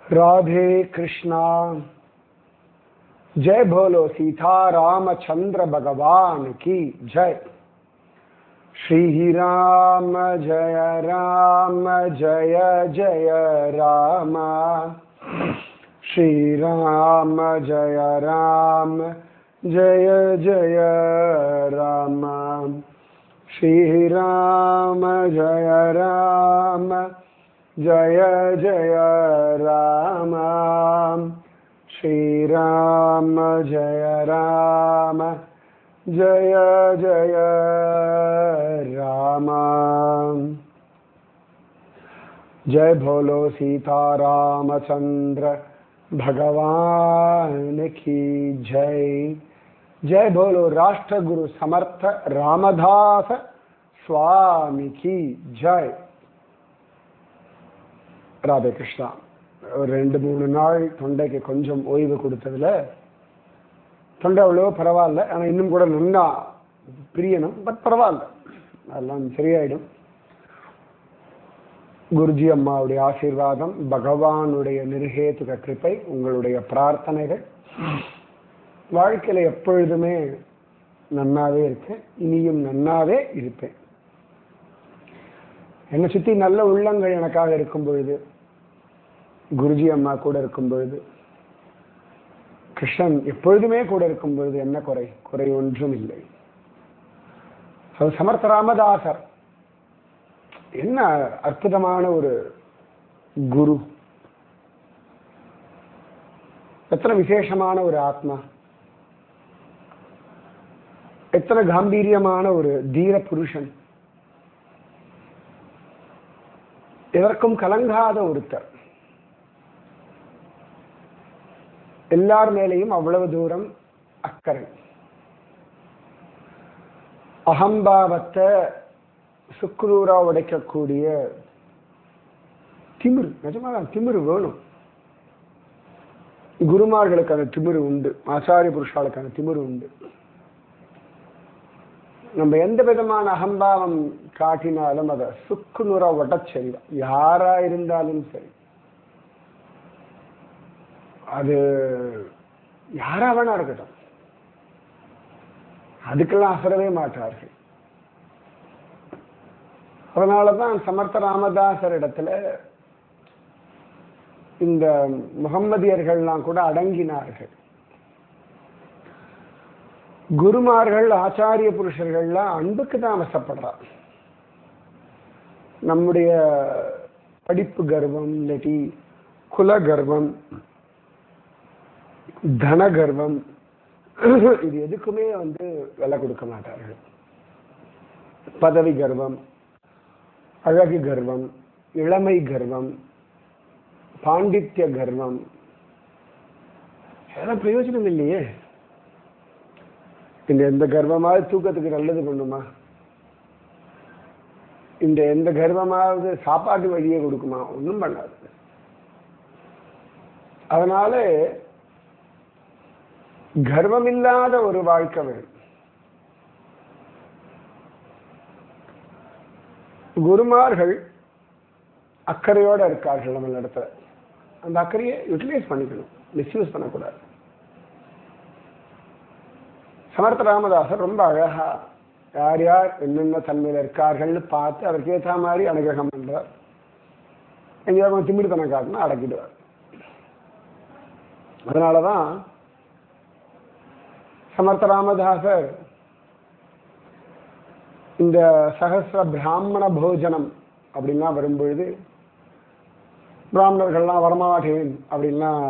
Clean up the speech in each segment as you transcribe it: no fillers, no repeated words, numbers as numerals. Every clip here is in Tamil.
राधे कृष्णा। जय बोलो सीता रामचंद्र भगवान की जय। श्री राम जय जय राम। श्री राम जय जय राम। श्री राम जय जय राम। श्री राम जय जय राम। जय बोलो सीता रामचंद्र भगवान की जय। जय बोलो राष्ट्र गुरु समर्थ रामदास स्वामी की जय। ராதே கிருஷ்ணா. ஒரு 2-3 நாள் தொண்டைக்கு கொஞ்சம் ஓய்வு கொடுத்ததுல தொண்டை அவ்வளோ பரவாயில்ல. ஆனால் இன்னும் கூட நல்லா பிரியணும். பட் பரவாயில்ல, அதெல்லாம் சரியாயிடும். குருஜி அம்மாவுடைய ஆசீர்வாதம், பகவானுடைய நிர்ஹேதுக கிருபை, உங்களுடைய பிரார்த்தனைகள் வாழ்க்கையில எப்பொழுதுமே நன்னாவே இருக்கேன். இனியும் நன்னாவே இருப்பேன். என்னை சுற்றி நல்ல உள்ளங்கள் எனக்காக இருக்கும் பொழுது, குருஜி அம்மா கூட இருக்கும் பொழுது, கிருஷ்ணன் எப்பொழுதுமே கூட இருக்கும் பொழுது என்ன குறை? குறை ஒன்றும் இல்லை. சமர்த்த ராமதாசர் என்ன அற்புதமான ஒரு குரு, எத்தனை விசேஷமான ஒரு ஆத்மா, எத்தனை காம்பீரியமான ஒரு தீர புருஷன், எதற்கும் கலங்காத ஒருத்தர், எல்லார் மேலேயும் அவ்வளவு தூரம் அக்கறை, அகம்பாவத்தை சுக்ரூரா உடைக்கக்கூடிய திமிரு. நிஜமாக திமிரு வேணும். குருமார்களுக்கு அந்த திமிரு உண்டு, ஆச்சாரிய புருஷாளுக்கு அந்த திமிரு உண்டு. நம்ம எந்த விதமான அகம்பாவம் காட்டினாலும் அதை சுக்குநூறா உடச்செறிதான். யாரா இருந்தாலும் சரி, அது யாரா வேணா இருக்கட்டும், அதுக்கெல்லாம் அசரவே மாட்டார்கள். அதனாலதான் சமர்த்த ராமதாசர் இடத்துல இந்த முகம்மதியர்கள்லாம் கூட அடங்கினார்கள். குருமார்கள் ஆச்சாரிய புருஷர்கள்லாம் அன்புக்கு தான் அவசப்படுறார். நம்முடைய படிப்பு கர்வம், இல்லாட்டி குல கர்வம், தன கர்வம், இது எதுக்குமே விலை கொடுக்க மாட்டார்கள். பதவி கர்வம், அழகு கர்வம், இளமை கர்வம், பாண்டித்ய கர்வம், அதெல்லாம் பிரயோஜனம் இல்லையே. இந்த எந்த கர்வமாவது தூக்கத்துக்கு நல்லது பண்ணுமா? இந்த எந்த கர்வமாவது சாப்பாட்டு வழியை கொடுக்குமா? ஒன்றும் பண்ணாது. அதனால கர்வம் இல்லாத ஒரு வாழ்க்கை வேணும். குருமார்கள் அக்கறையோட இருக்கார்கள் நம்ம இடத்துல. அந்த அக்கறையை யூட்டிலைஸ் பண்ணிக்கணும், மிஸ்யூஸ் பண்ணக்கூடாது. சமர்த்த ராமதாசர் ரொம்ப அழகா யார் யார் என்னென்ன தன்மையில இருக்கார்கள்னு பார்த்து அதற்கு ஏற்ற மாதிரி அனுகிரகம் பண்றார். எங்கேயாவது திமிர்த்தனம் காட்டினா அடக்கிடுவார். அதனாலதான் சமர்த்த ராமதாசர் இந்த சகசிர பிராமண போஜனம் அப்படின்லாம் வரும்பொழுது பிராமணர்கள்லாம் வரமாட்டேன் அப்படின்லாம்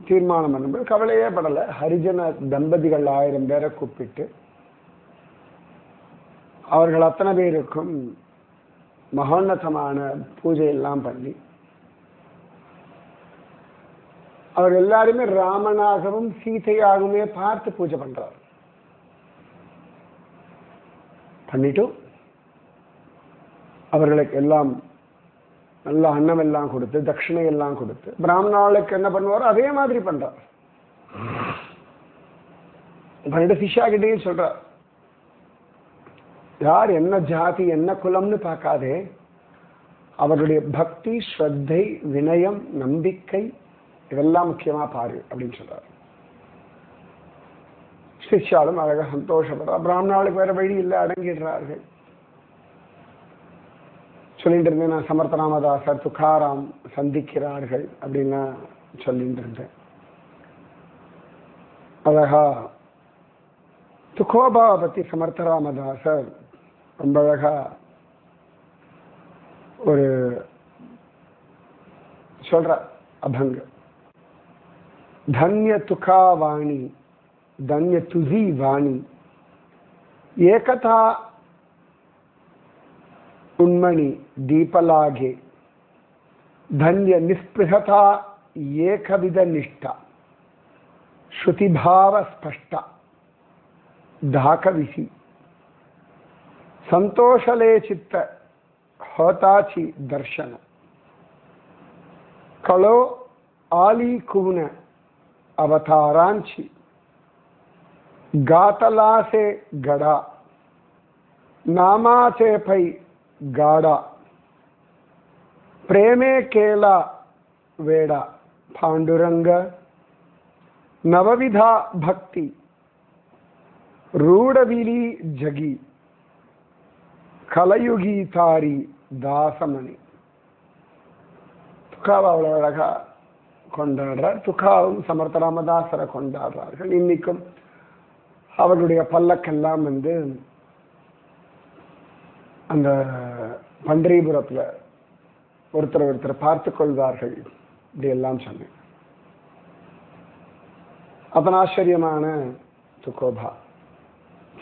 தீர்மானம் பண்ணும்போது கவலையே படலை. ஹரிஜன தம்பதிகள் 1000 பேரை கூப்பிட்டு அவர்கள் அத்தனை பேருக்கும் மகோன்னதமான பூஜையெல்லாம் பண்ணி அவர் எல்லாருமே ராமனாகவும் சீதையாகவுமே பார்த்து பூஜை பண்றார். பண்ணிட்டு அவர்களுக்கு எல்லாம் நல்ல அன்னம் எல்லாம் கொடுத்து, தட்சிணை எல்லாம் கொடுத்து, பிராமணாளுக்கு என்ன பண்ணுவாரோ அதே மாதிரி பண்றார். பண்ணிட்டு சிஷ்யா கிட்டையும் சொல்றார், யார் என்ன ஜாதி என்ன குலம்னு பார்க்காதே அவருடைய பக்தி, ஸ்ரத்தை, வினயம், நம்பிக்கை, இதெல்லாம் முக்கியமா பாரு அப்படின்னு சொல்றாரு. சிஷ்யாலும் அழகா சந்தோஷப்படுறா. பிராமணாளுக்கு வேற வழி இல்லை, அடங்கிடுறார்கள். சொல்லிட்டு இருந்தேன் நான், சமர்த்தராமதாசர் துக்காராம் சந்திக்கிறார்கள் அப்படின்னா சொல்லிட்டு இருந்தேன். அழகா துக்கோபாவை பத்தி சமர்த்தராமதாசர் ரொம்ப அழகா ஒரு சொல்ற அபங்க. தன்ய துக்கா வாணி धन्य तुझी वाणी एकता उन्मणि दीपलागे धन्य निस्पृहता एकविध निष्ठा श्रुतिभाव स्पष्टा धाकविसी संतोषले चित्त होताची दर्शन कलो आली कुवन अवतारांची गातला से गड़ा नामा से पै गाड़ा प्रेमे केला वेड़ा पांडुरंग नवविधा भक्ति रूढ़विली जगी कलयुगी तारी दासमणि. துக்காவை அவ்வளோ அழகா கொண்டாடுறார். துக்காவும் சமர்த்தராமதாசரை கொண்டாடுறார்கள். இன்னைக்கும் அவர்களுடைய பல்லக்கெல்லாம் அந்த பண்டரிபுரத்தில் ஒருத்தர் பார்த்து கொள்வார்கள் இப்படி எல்லாம் சொன்னேன். அபனாச்சரியமான துக்கோபா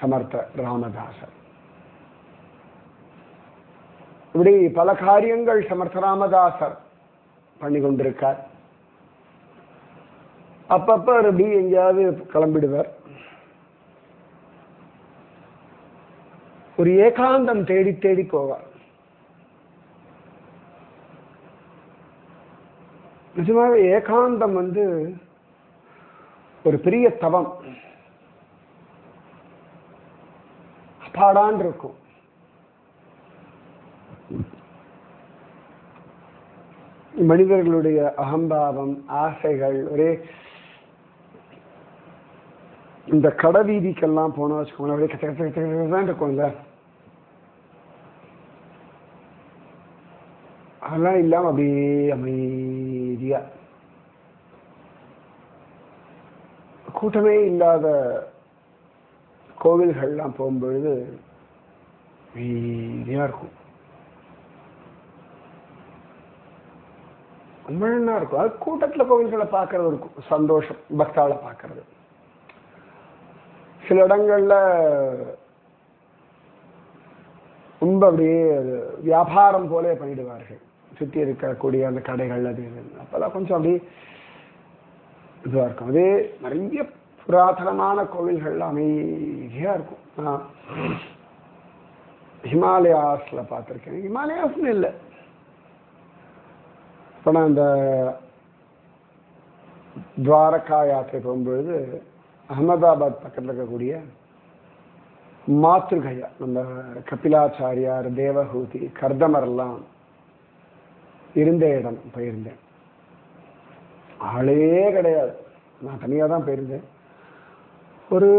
சமர்த்த ராமதாசர். இப்படி பல காரியங்கள் சமர்த்த ராமதாசர் பண்ணி கொண்டிருக்கார். அப்பப்ப அப்படி எங்கேயாவது கிளம்பிடுவார். ஒரு ஏகாந்தம் தேடி தேடி போவார். நிஜமாவே ஏகாந்தம் ஒரு பெரிய தவம். அப்பாடான் இருக்கும். மனிதர்களுடைய அகம்பாவம், ஆசைகள், ஒரே இந்த கடைவீதிக்கெல்லாம் போனோம் வச்சுக்கோங்களேன், அப்படியே கச்ச கச்ச கச்ச கச்சதான் இருக்கும்ல. அதெல்லாம் இல்லாம அப்படியே அமைதியா கூட்டமே இல்லாத கோவில்கள்லாம் போகும்பொழுது அமைதியா இருக்கும். ரொம்ப நல்லா இருக்கும். அது கூட்டத்துல கோவில்களை பார்க்கறது ஒரு சந்தோஷம், பக்தாளை பார்க்கறது. சில இடங்கள்ல ரொம்ப அப்படியே வியாபாரம் போல பண்ணிடுவார்கள், சுற்றி இருக்கக்கூடிய அந்த கடைகள். அது அப்பெல்லாம் கொஞ்சம் அப்படியே இதுவா இருக்கும். அதே நிறைய புராதனமான கோவில்கள் அமைதியா இருக்கும். நான் ஹிமாலயாஸ்ல பார்த்துருக்கேன். ஹிமாலயாஸ்னு இல்லை, இப்போ நான் இந்த துவாரகா யாத்திரை போகும்பொழுது அகமதாபாத் பக்கத்தில் இருக்கக்கூடிய மாத்ருகயா, நம்ம கபிலாச்சாரியார், தேவஹூதி, கர்தமரெல்லாம் இருந்த இடம் போயிருந்தேன். ஆளே கிடையாது, நான் தனியாக தான் போயிருந்தேன். ஒரு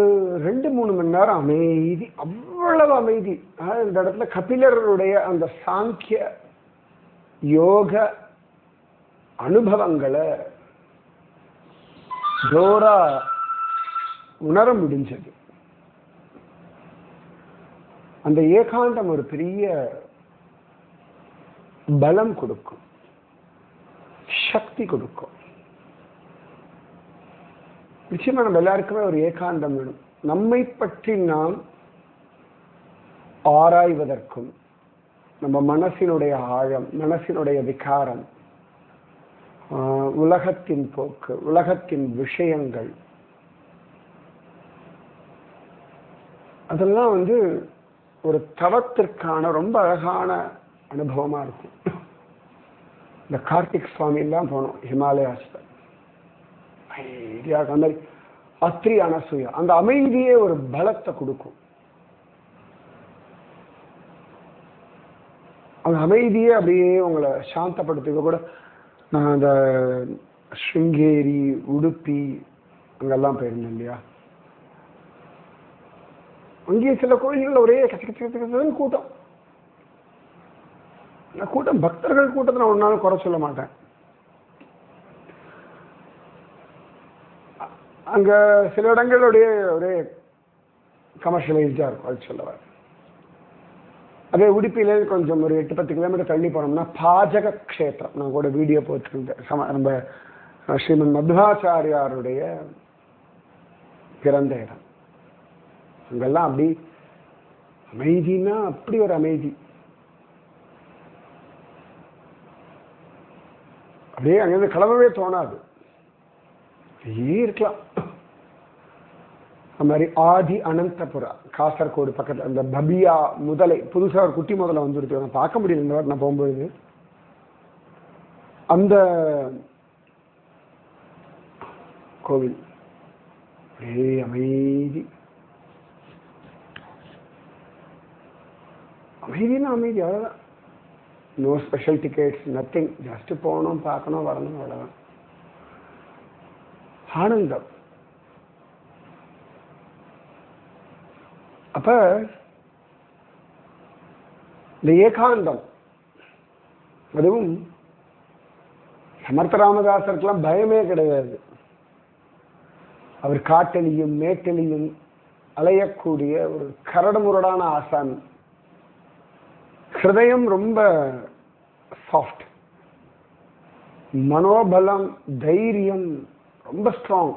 2-3 மணி நேரம் அமைதி, அவ்வளவு அமைதி. இந்த இடத்துல கபிலருடைய அந்த சாங்கிய யோக அனுபவங்களை ஜோரா உணர முடிஞ்சது. அந்த ஏகாந்தம் ஒரு பெரிய பலம் கொடுக்கும், சக்தி கொடுக்கும். நிச்சயமா நம்ம எல்லாருக்குமே ஒரு ஏகாந்தம் வேணும். நம்மை பற்றி நாம் ஆராய்வதற்கும், நம்ம மனசினுடைய ஆழம், மனசினுடைய விகாரம், உலகத்தின் போக்கு, உலகத்தின் விஷயங்கள், அதெல்லாம் ஒரு தவத்திற்கான ரொம்ப அழகான அனுபவமா இருக்கும். இந்த கார்த்திக் சுவாமி எல்லாம் போனோம் ஹிமாலயாஸ்ல, அந்த மாதிரி அத்ரி அனசூயா, அந்த அமைதியே ஒரு பலத்தை கொடுக்கும். அந்த அமைதியே அப்படியே உங்களை சாந்தப்படுத்துக்க கூட. நான் அந்த ஸ்ருங்கேரி, உடுப்பி அங்கெல்லாம் போயிருந்தேன் இல்லையா. அங்கேயே சில கோயில்கள் ஒரே கச்ச கச்ச கச்ச கச்சன்னு கூட்டம். கூட்டம் பக்தர்கள் கூட்டத்தை நான் ஒரு நாள் குறை சொல்ல மாட்டேன். அங்க சில இடங்களுடைய ஒரே கமர்ஷியலைஸ்டா இருக்கும், அது சொல்லுவார். அதே உடுப்பியில கொஞ்சம் ஒரு 8-10 கிலோமீட்டர் தள்ளி போனோம்னா பாஜக க்ஷேத்திரம், நான் கூட வீடியோ போட்டிருந்தேன். நம்ம ஸ்ரீமன் மத்வாச்சாரியாருடைய பிறந்த இடம். அங்கெல்லாம் அப்படி அமைதினா அப்படி ஒரு அமைதி. அப்படியே அங்கிருந்து கிளம்பவே தோணாது, இருக்கலாம். அது மாதிரி ஆதி அனந்தபுரா, காசர்கோடு பக்கத்தில் அந்த பபியா முதலை, புதுசாக ஒரு குட்டி முதலை வந்துருக்கு, நான் பார்க்க முடியல இந்த வாட்டி நான் போகும்போது. அந்த கோவில் ஒரே அமைதி. அமைதினா அமைதி, அவ்வளோதான். No special tickets, nothing. Just போகணும், பார்க்கணும், வரணும், அவ்வளோதான். ஆனந்தம். அப்ப இந்த ஏகாந்தம், அதுவும் சமர்த்த ராமதாசருக்கெல்லாம் பயமே கிடையாது. அவர் காட்டலியும் மேட்டலியும் அலையக்கூடிய ஒரு கரடுமுரடான ஆசான். ஹிருதயம் ரொம்ப சாஃப்ட், மனோபலம் தைரியம் ரொம்ப ஸ்ட்ராங்.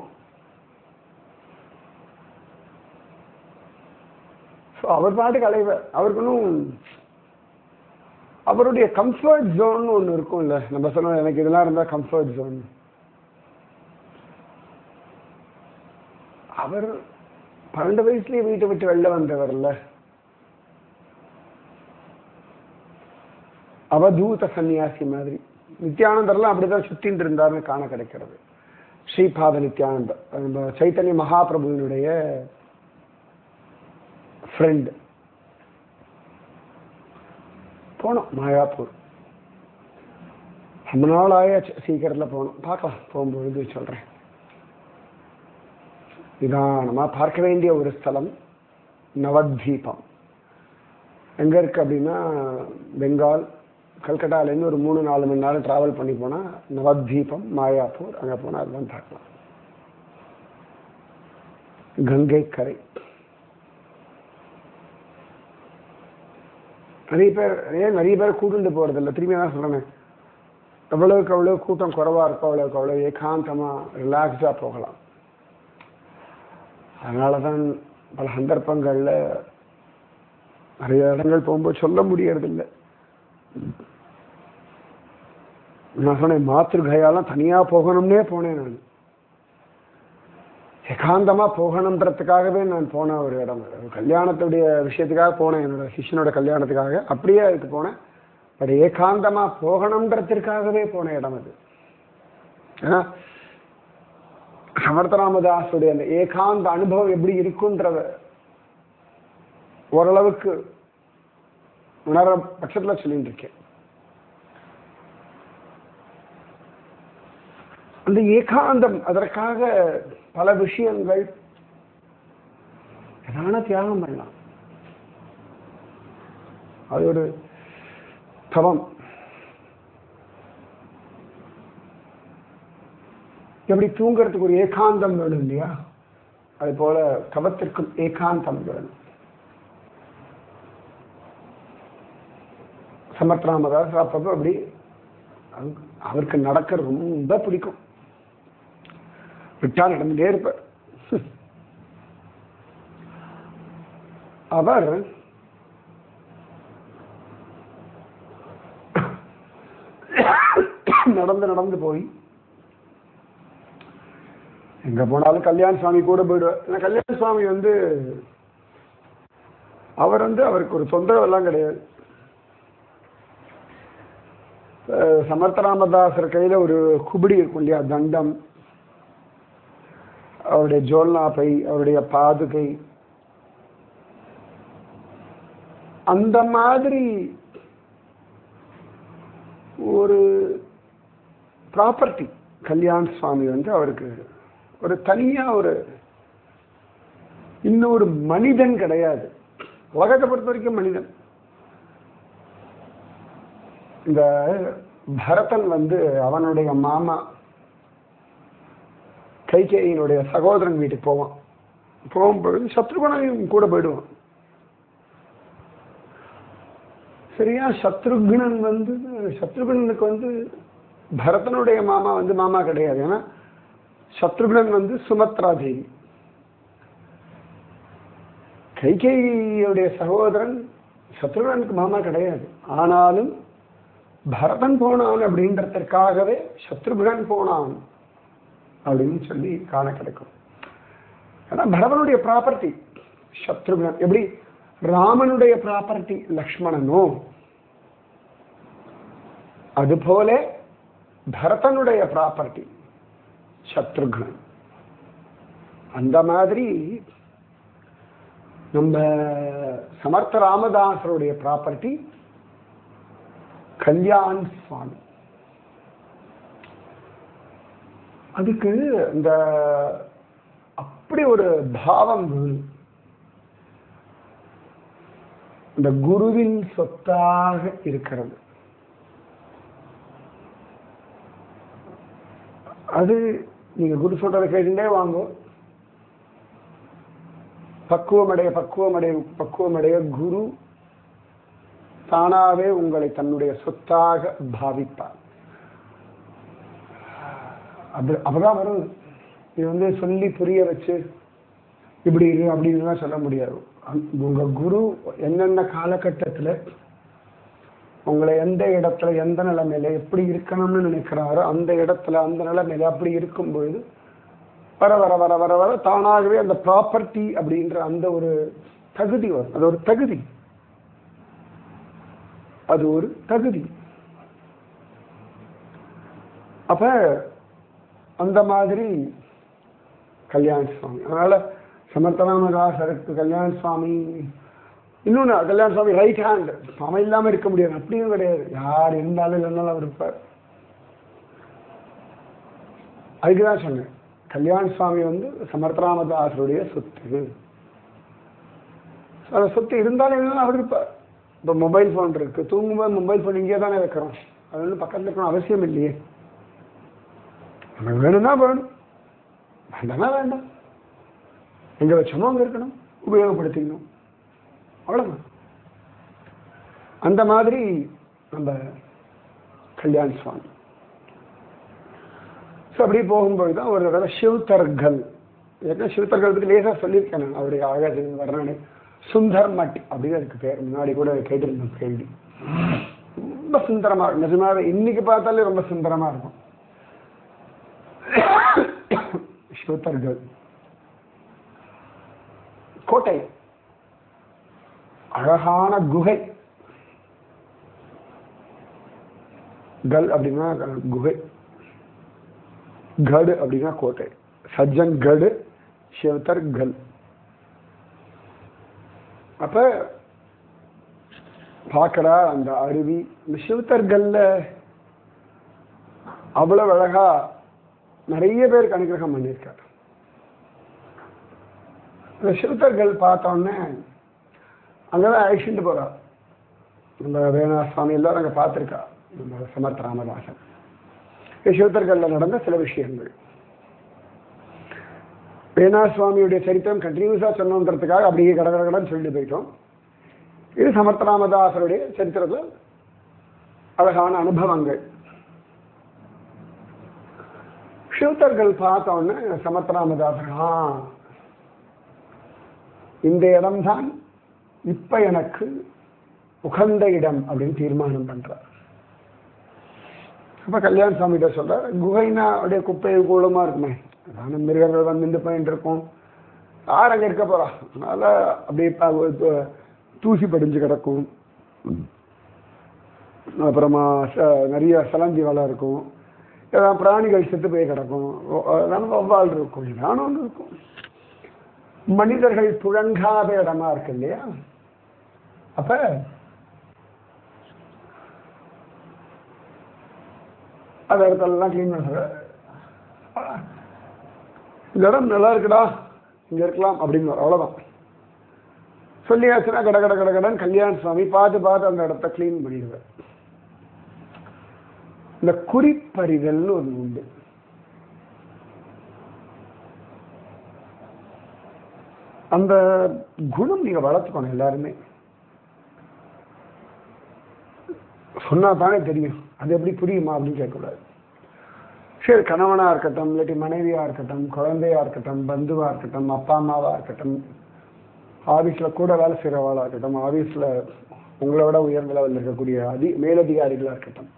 அவர் பாட்டுக்கு அலைவர். அவருக்குன்னும் அவருடைய கம்ஃபர்ட் ஜோன் ஒன்று இருக்கும்ல. நம்ம சொல்லுவோம் எனக்கு இதெல்லாம் இருந்தா கம்ஃபர்ட் ஜோன். அவர் 12 வயசுலயே வீட்டை விட்டு வெளில வந்தவர்ல. அவதூத சன்னியாசி மாதிரி. நித்யானந்தர்லாம் அப்படிதான் சுத்தின்னு இருந்தாருன்னு காண கிடைக்கிறது. ஸ்ரீபாத நித்யானந்தர் நம்ம சைத்தன்ய மகாபிரபுவினுடைய ஃப்ரெண்ட். போனோம் மாயாப்பூர், ரொம்ப நாள் ஆயாச்சு. சீக்கிரத்தில் போனோம், பார்க்கலாம், போகும்பொழுது சொல்றேன். நிதானமா பார்க்க வேண்டிய ஒரு ஸ்தலம் நவத்வீபம். எங்க இருக்கு அப்படின்னா பெங்கால், கல்கட்டாலேருந்து ஒரு 3-4 மணி நேரம் டிராவல் பண்ணி போனா நவத்வீபம் மாயாப்பூர். அங்க போனா அதுதான் பார்க்கலாம். கங்கை கரை. நிறைய பேர் கூட்டுண்டு போறது இல்லை. திரும்பி தான் சொல்றேன், எவ்வளவுக்கு அவ்வளவு கூட்டம் குறைவா இருக்கோ அவ்வளவுக்கு அவ்வளவு ஏகாந்தமா ரிலாக்ஸ்டா போகலாம். அதனாலதான் பல சந்தர்ப்பங்கள்ல நிறைய இடங்கள் போகும்போது சொல்ல முடியறது இல்லை. நான் சொன்னேன் மாத்திருகையாலாம் தனியா போகணும்னே போனேன். நான் ஏகாந்தமா போகணுன்றதுக்காகவே நான் போன ஒரு இடம். கல்யாணத்துடைய விஷயத்துக்காக போனேன், என்னோட சிஷ்யனோட கல்யாணத்துக்காக. அப்படியே அதுக்கு போனேன். பட் ஏகாந்தமா போகணுன்றதுக்காகவே போன இடம் அது. சமர்த்த ராமதாசுடைய அந்த ஏகாந்த அனுபவம் எப்படி இருக்குன்றத ஓரளவுக்கு உணர பட்சத்துல சொல்லிட்டு இருக்கேன். அந்த ஏகாந்தம், அதற்காக பல விஷயங்கள் எதான தியாகம் பண்ணலாம். அது ஒரு தவம். எப்படி தூங்குறதுக்கு ஒரு ஏகாந்தம் வேணும் இல்லையா, அது போல தவத்திற்கும் ஏகாந்தம் வேணும். சமர்த்த ராமதாஸ் அப்பப்போ அப்படி அவருக்கு நடக்க ரொம்ப பிடிக்கும். விட்டா நடந்துட்டே இருப்பார். அவர் நடந்து போய் எங்க போனாலும் கல்யாண சுவாமி கூட போயிடுவார். கல்யாண சுவாமி அவருக்கு ஒரு தொந்தரவு எல்லாம் கிடையாது. சமர்த்த ராமதாசர் கையில ஒரு குபிடி இருக்கும் இல்லையா, தண்டம், அவருடைய ஜோல்னா பை, அவருடைய பாதுகை, அந்த மாதிரி ஒரு ப்ராப்பர்ட்டி கல்யாண் சுவாமி வந்து அவருக்கு ஒரு தனியா ஒரு இன்னொரு மனிதன் கிடையாது. உலகத்தை பொறுத்த வரைக்கும் மனிதன். இந்த பரதன் வந்து அவனுடைய மாமா கைகேயினுடைய சகோதரன் வீட்டுக்கு போகும்பொழுது சத்ருகனையும் கூட போயிடுவான். சரியா? சத்ருகனுக்கு வந்து பரதனுடைய மாமா வந்து மாமா கிடையாது. ஏன்னா சத்ருகன் வந்து சுமத்ரா தேவி, கைகேயியுடைய சகோதரன் சத்ருகனுக்கு மாமா கிடையாது. ஆனாலும் பரதன் போனான் அப்படின்றதற்காகவே சத்ருகன் போனான் அப்படின்னு சொல்லி காண கிடைக்கும். ஏன்னா பரதனுடைய ப்ராப்பர்ட்டி சத்ருகன். எப்படி ராமனுடைய ப்ராப்பர்ட்டி லக்ஷ்மணனோ அதுபோல பரதனுடைய ப்ராப்பர்ட்டி சத்ருகன். அந்த மாதிரி நம்ம சமர்த்த ராமதாசருடைய ப்ராப்பர்ட்டி கல்யாண் சுவாமி. அதுக்கு இந்த அப்படி ஒரு பாவம் வேணும். இந்த குருவின் சொத்தாக இருக்கிறது. அது நீங்க குரு சொல்றதை கேட்டுட்டே வாங்க. பக்குவமடைய குரு தானாவே உங்களை தன்னுடைய சொத்தாக பாவிப்பார். அப்பதான் வரும். இது வந்து சொல்லி புரிய வச்சு இப்படி இரு அப்படின்னு சொல்ல முடியாது. உங்க குரு என்னென்ன காலகட்டத்துல உங்களை எந்த இடத்துல எந்த நிலைமையில எப்படி இருக்கணும்னு நினைக்கிறாரோ அந்த இடத்துல அந்த நிலைமையில அப்படி இருக்கும் பொழுது வர வர வர வர வர தானாகவே அந்த ப்ராப்பர்ட்டி அப்படின்ற அந்த ஒரு தகுதி வரும். அது ஒரு தகுதி. அது ஒரு தகுதி. அப்ப அந்த மாதிரி கல்யாண சுவாமி. அதனால சமர்த்தராமதாசருக்கு கல்யாண சுவாமி, இன்னொன்னு கல்யாண சுவாமி ரைட் ஹேண்ட். அவன் இல்லாம இருக்க முடியாது. அப்படியும் கிடையாது. யார் இருந்தாலும் இல்லைன்னாலும் அவர் இருப்பார். அதுக்குதான் சொன்னேன், கல்யாண சுவாமி வந்து சமர்த்தராமதாசருடைய சொத்து. அந்த சொத்து இருந்தாலும் இல்லைன்னா அவர் இருப்பார். இப்போ மொபைல் ஃபோன் இருக்கு, தூங்கும்போது மொபைல் ஃபோன் இங்கே தானே வைக்கிறோம். அது வந்து பக்கத்தில் இருக்கணும் அவசியம் இல்லையே. நமக்கு வேணும்னா வேணும், வேண்டாம்னா வேண்டாம். எங்க வச்சோமோ அங்கே இருக்கணும், உபயோகப்படுத்திக்கணும், அவ்வளோதான். அந்த மாதிரி நம்ம கல்யாண சுவாமி. ஸோ அப்படி போகும்போது தான் ஒரு தடவை சிவத்தர்கள், சிவத்தர்கள் பற்றி லேசாக சொல்லியிருக்கேன் நான். அவருடைய அழகு வர்ணனை சுந்தர் மட் அப்படின்னு அதுக்கு பேர். முன்னாடி கூட கேட்டிருந்தேன் கேள்வி. ரொம்ப சுந்தரமா இருக்கும் நிஜமாவே. இன்னைக்கு பார்த்தாலே ரொம்ப சுந்தரமா இருக்கும். சிவத்தர்கள் கோட்டை, அழகான குகை. கல் அப்படின்னா குகை, கடு அப்படின்னா கோட்டை. சஜ்ஜன் கடு, சிவத்தர் கல். அப்ப பார்க்கிறா அந்த அருவி. இந்த சிவத்தர்கள்ல அவ்வளவு அழகா நிறைய பேருக்கு அனுகிரகம் பண்ணியிருக்காரு. இந்த சிவத்தர்கள் பார்த்தோன்னே அங்கதான் அழிச்சுட்டு போறா. நம்ம வேணா சுவாமி எல்லாரும் அங்க பார்த்திருக்கா. நம்ம சமர்த்த ராமதாசன் சிவத்தர்கள்ல நடந்த சில விஷயங்கள். வேணா சுவாமியுடைய சரித்திரம் கண்டினியூஸா சொன்னோன்றதுக்காக அப்படியே கடகடன்னு சொல்லிட்டு போயிட்டோம். இது சமர்த்த ராமதாசருடைய சரித்திரத்தில் அழகான அனுபவங்கள். சிவத்தர்கள் பார்த்தோன்னு சமர்த்த ராமதாசர் இந்த இடம்தான் இப்ப எனக்கு உகந்த இடம் அப்படின்னு தீர்மானம் பண்றார். அப்ப கல்யாண சுவாமிகிட்ட சொல்றார், குகைனா அப்படியே குப்பை கூலமா இருக்குமே, அதான மிருகங்கள் வந்து போயிட்டு இருக்கும், யார் அங்க இருக்க போறா, அதனால அப்படியே தூசி படிஞ்சு கிடக்கும், அப்புறமா நிறைய சலஞ்சி வலை இருக்கும், ஏதாவது பிராணிகள் செத்து போய் கிடக்கும், வௌவால் இருக்கும், ஏதான ஒன்று இருக்கும். மனிதர்கள் புழங்காத இடமா இருக்கு இல்லையா? அப்ப அந்த இடத்தெல்லாம் கிளீன் பண்ற இந்த இடம் நல்லா இருக்குடா, இங்க இருக்கலாம் அப்படின்னு அவ்வளவுதான். சொல்லியாச்சுன்னா கட கட கட கடன் கல்யாண சுவாமி பார்த்து பார்த்து அந்த இடத்த கிளீன் பண்ணிடுவார். இந்த குறிப்பறிதல்னு ஒன்று உண்டு. அந்த குணம் நீங்க வளர்த்துக்கணும். எல்லாருமே சொன்னா தானே தெரியும், அது எப்படி புரியுமா அப்படின்னு கேட்கக்கூடாது. சரி, கணவனா இருக்கட்டும், இல்லாட்டி மனைவியா இருக்கட்டும், குழந்தையா இருக்கட்டும், பந்துவா இருக்கட்டும், அப்பா அம்மாவா இருக்கட்டும், ஆபீஸ்ல கூட வேலை செய்யறவாளா இருக்கட்டும், ஆபீஸ்ல உங்களை விட உயர்ந்த லெவலில் இருக்கக்கூடிய மேலதிகாரிகளா இருக்கட்டும்,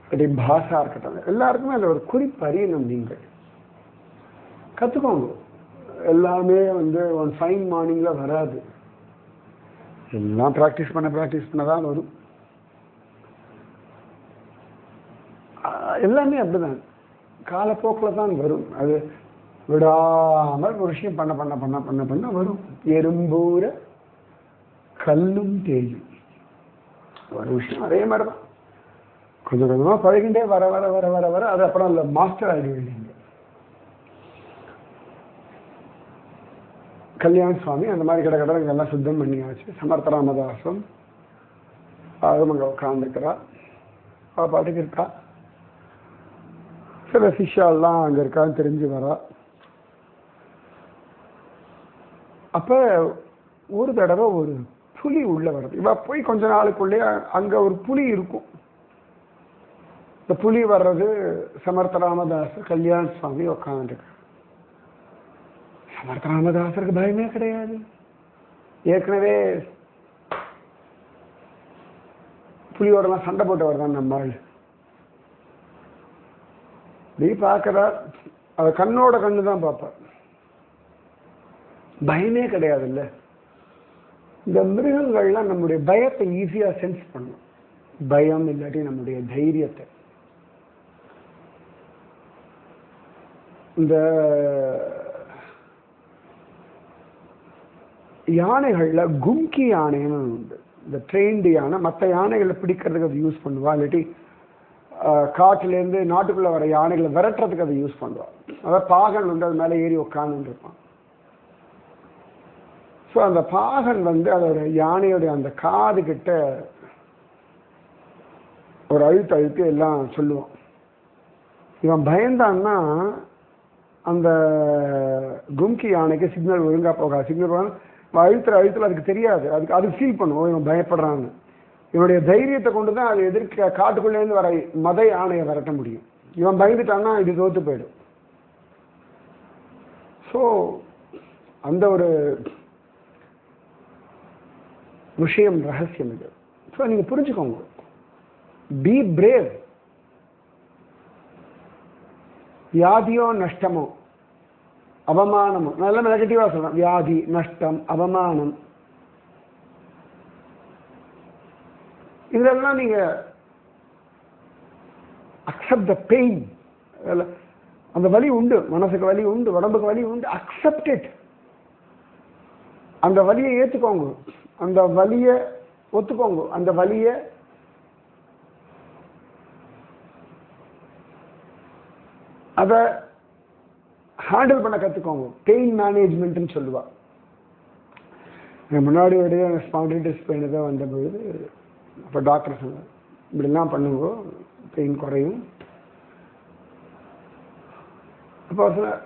இல்லாட்டி பாஷா இருக்கட்டும், எல்லாருக்குமே அந்த ஒரு குறிப்பறியணும். நீங்கள் கத்துக்கோங்க. எல்லாமே ஒன் ஃபைன் மார்னிங்ல வராது. எல்லாம் ப்ராக்டிஸ் பண்ணதான் வரும். எல்லாமே அப்படிதான் காலப்போக்கில் தான் வரும். அது விடாமல் ஒரு விஷயம் பண்ண பண்ண பண்ண பண்ண பண்ண வரும். எறும்பூர கல்லும் தேயும் ஒரு விஷயம் அதே மாதிரிதான். கொஞ்சம் கொஞ்சமா பழகிண்டே வர வர வர வர வர அது அப்புறம் அந்த மாஸ்டர் ஆகிடுவீங்க. கல்யாண சுவாமி அந்த மாதிரி கடை எல்லாம் சுத்தம் பண்ணியாச்சு. சமர்த்த ராமதாசம் அங்க உட்காந்துக்கிறா, அவ பாட்டுக்கு இருக்கா. சில சிஷ்யாலாம் அங்க இருக்கான்னு தெரிஞ்சு வரா. அப்ப ஒரு தடவை ஒரு புலி உள்ள வருது. இவ போய் கொஞ்ச நாளுக்குள்ளே அங்க ஒரு புலி இருக்கும். இந்த புலி வர்றது சமர்த்த ராமதாசர் கல்யாண சுவாமி உட்காந்துருக்கு. சமர்த்த ராமதாசருக்கு பயமே கிடையாது. ஏற்கனவே புலியோடலாம் சண்டை போட்டு வருதான் நம்ம ஆள். நீ பார்க்கிறார், அவ கண்ணோட கண்ணு தான் பார்ப்பார். பயமே கிடையாது. இல்ல, இந்த மிருகங்கள்லாம் நம்முடைய பயத்தை ஈஸியா சென்ஸ் பண்ணும். பயம் இல்லாட்டி நம்முடைய தைரியத்தை. இந்த யானைகள்ல கும்கி யானைன்னு உண்டு. இந்த ட்ரெயின்டு யானை மற்ற யானைகளை பிடிக்கிறதுக்கு அது யூஸ் பண்ணுவா. இல்லாட்டி காட்டிலேருந்து நாட்டுக்குள்ள வர யானைகளை விரட்டுறதுக்கு அதை யூஸ் பண்ணுவா. அதாவது பாகன் அது மேலே ஏறி உட்காந்து இருப்பான். ஸோ அந்த பாகன் அதோட யானையோட அந்த காது கிட்ட ஒரு அழுத்து எல்லாம் சொல்லுவான். இவன் பயந்தான்னா அந்த கும்கி யானைக்கு சிக்னல் ஒழுங்கா போகாது. சிக்னல் போகாது, அழுத்துல அதுக்கு தெரியாது. அதுக்கு ஃபீல் பண்ணுவோம் இவன் பயப்படுறான்னு. இவனுடைய தைரியத்தை கொண்டுதான் அது எதிர்க்க காட்டுக்குள்ளேருந்து வர மத யானையை விரட்ட முடியும். இவன் பயந்துட்டான்னா இது தோத்து போயிடும். ஸோ அந்த ஒரு விஷயம் ரகசியம் இது. ஸோ நீங்க புரிஞ்சுக்கோங்க. B brave. வியாதியோ நஷ்டமோ அவமானமோ, நல்ல நெகட்டிவா சொல்றேன். வியாதி, நஷ்டம், அவமானம், இதெல்லாம் நீங்க அக்செப்ட் த பெயின். அந்த வலி உண்டு, மனசுக்கு வலி உண்டு, உடம்புக்கு வலி உண்டு. Accept it. அந்த வலியை ஏத்துக்கோங்க, அந்த வலியை ஒத்துக்கோங்க, அந்த வலியை அதை ஹேண்டில் பண்ண கத்துக்கோங்க. பெயின் மேனேஜ்மெண்ட்னு சொல்லுவா. முன்னாடி ஸ்பாண்டிலைட்டிஸ் பெயின் தான் வந்த பொழுது அப்போ டாக்டர் சொன்னார், இப்படிலாம் பண்ணுங்க பெயின் குறையும். அப்போ சொன்னார்,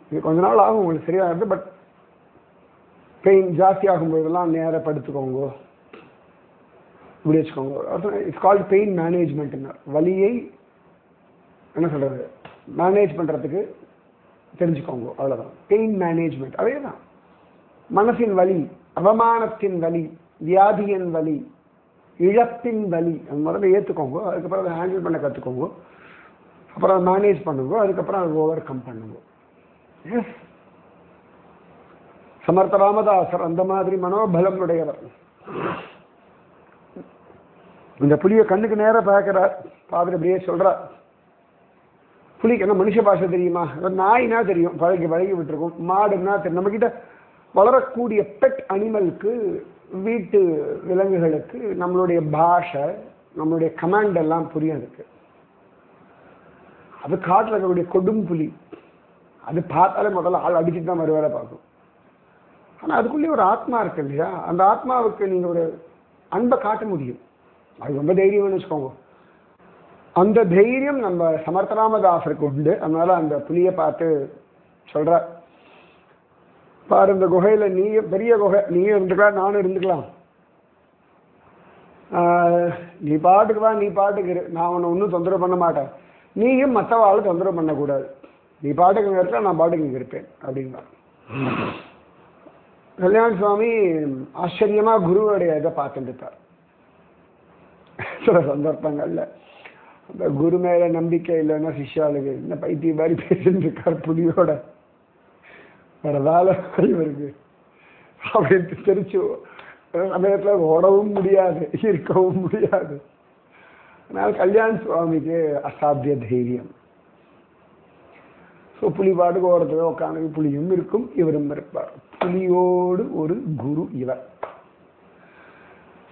இது கொஞ்ச நாள் ஆகும் உங்களுக்கு சரியாகிறது, பட் பெயின் ஜாஸ்தி ஆகும்போதெல்லாம் நேராக படுத்துக்கோங்க, இப்படி வச்சுக்கோங்க. It's called pain management. வலியை என்ன சொல்றது, மேனேஜ் பண்றதுக்கு தெரிஞ்சுக்கோங்க, அவ்வளவுதான். பெயின் மேனேஜ்மெண்ட் அதே தான். மனசின் வலி, அவமானத்தின் வலி, வியாதியின் வலி, இழப்பின் வலி, அது முதல்ல ஏற்றுக்கோங்க. அதுக்கப்புறம் அதை ஹேண்டில் பண்ண கற்றுக்கோங்க. அப்புறம் அதை மேனேஜ் பண்ணுங்க. அதுக்கப்புறம் அதை ஓவர் கம் பண்ணுங்க. எஸ், சமர்த்த ராமதாசர் அந்த மாதிரி மனோபலம் உடையவர். இந்த புலியை கண்ணுக்கு நேரம் பார்க்கிறார். பார்த்துட்டு அப்படியே சொல்றார், புலிக்கு என்ன மனுஷ பாஷை தெரியுமா? நாய்னா தெரியும், பழகி விட்டுருக்கும். மாடுன்னா தெரியும். நம்ம கிட்ட வளரக்கூடிய பெட் அனிமலுக்கு, வீட்டு விலங்குகளுக்கு நம்மளுடைய பாஷை, நம்மளுடைய கமாண்ட் எல்லாம் புரியும். அதுக்கு அது காட்டில் இருக்கக்கூடிய கொடும் புலி. அது பார்த்தாலே முதல்ல ஆள் அடிச்சுட்டு தான் மறுவேளை பார்க்கும். ஆனால் அதுக்குள்ளேயே ஒரு ஆத்மா இருக்கு இல்லையா, அந்த ஆத்மாவுக்கு நீங்கள் ஒரு அன்பை காட்ட முடியும். அது ரொம்ப தைரியம்னு வச்சுக்கோங்க. அந்த தைரியம் நம்ம சமர்த்தராமதாசருக்கு உண்டு. அதனால அந்த புலியை பார்த்து சொல்ற, பாரு இந்த குகையில நீ பெரிய குகை, நீயும் இருந்துக்கலாம் நானும் இருந்துக்கலாம், நீ பாட்டுக்கு வா, நீ பாட்டுக்கு இரு, நான் உன்னை ஒன்றும் தொந்தரவு பண்ண மாட்டேன், நீயும் மற்றவாளும் தொந்தரவு பண்ணக்கூடாது, நீ பாட்டுக்கு இங்கே இருக்க, நான் பாட்டுக்கு இங்கே இருப்பேன் அப்படின்னா. கல்யாண சுவாமி ஆச்சரியமா குருவுடைய இதை பார்த்துட்டு இருப்பார். சில சந்தர்ப்பங்கள்ல அந்த குரு மேல நம்பிக்கை இல்லைன்னா சிஷ்யாளுக்கு என்ன பைத்திய மாதிரி பேசிட்டு இருக்கார் புலியோட, வேற வேலை இவருக்கு அப்படின்னு தெரிச்சு சமயத்துல ஓடவும் முடியாது, இருக்கவும் முடியாது. அதனால கல்யாண சுவாமிக்கு அசாத்திய தைரியம். ஸோ புலி பாட்டுக்கு ஓரத்துல உட்காந்து புலியும் இருக்கும் இவரும் இருப்பார். புலியோடு ஒரு குரு இவர்.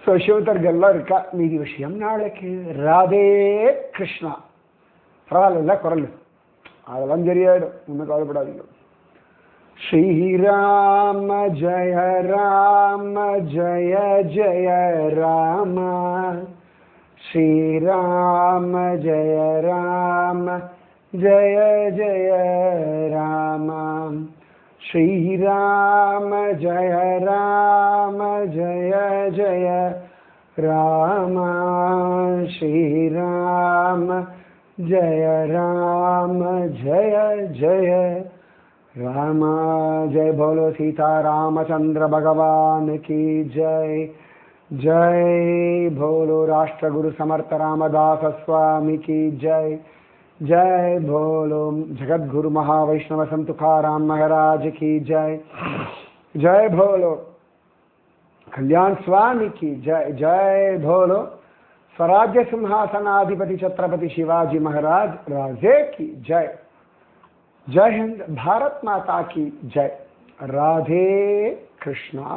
ஸோ சிவத்தர்கள்லாம் இருக்கா. மீதி விஷயம் நாளைக்கு. ராதே கிருஷ்ணா. பரவாயில்ல குரல் அதெல்லாம் சரியாயிடும், ஒன்றும் கவலைப்படாதீங்க. ஸ்ரீராம ஜய ராம ஜய ஜய ராம, ஸ்ரீராம ஜய ராம ஜய ஜய ராம, ஸ்ரீராம ஜய ராம ஜய ஜய ராம, ஸ்ரீராம ஜய ராம ஜய ஜய राम। जय बोलो सीता रामचंद्र भगवान की जय। जय बोलो राष्ट्रगुरु समर्थ रामदास स्वामी की जय। जय बोलो जगद्गुरु महावैष्णव संत तुकाराम महाराज की जय। जय बोलो कल्याण स्वामी की जय। जय बोलो स्वराज्य सिंहासनाधिपति छत्रपति शिवाजी महाराज राजे की जय। जय हिंद, भारत माता की जय। राधे कृष्णा।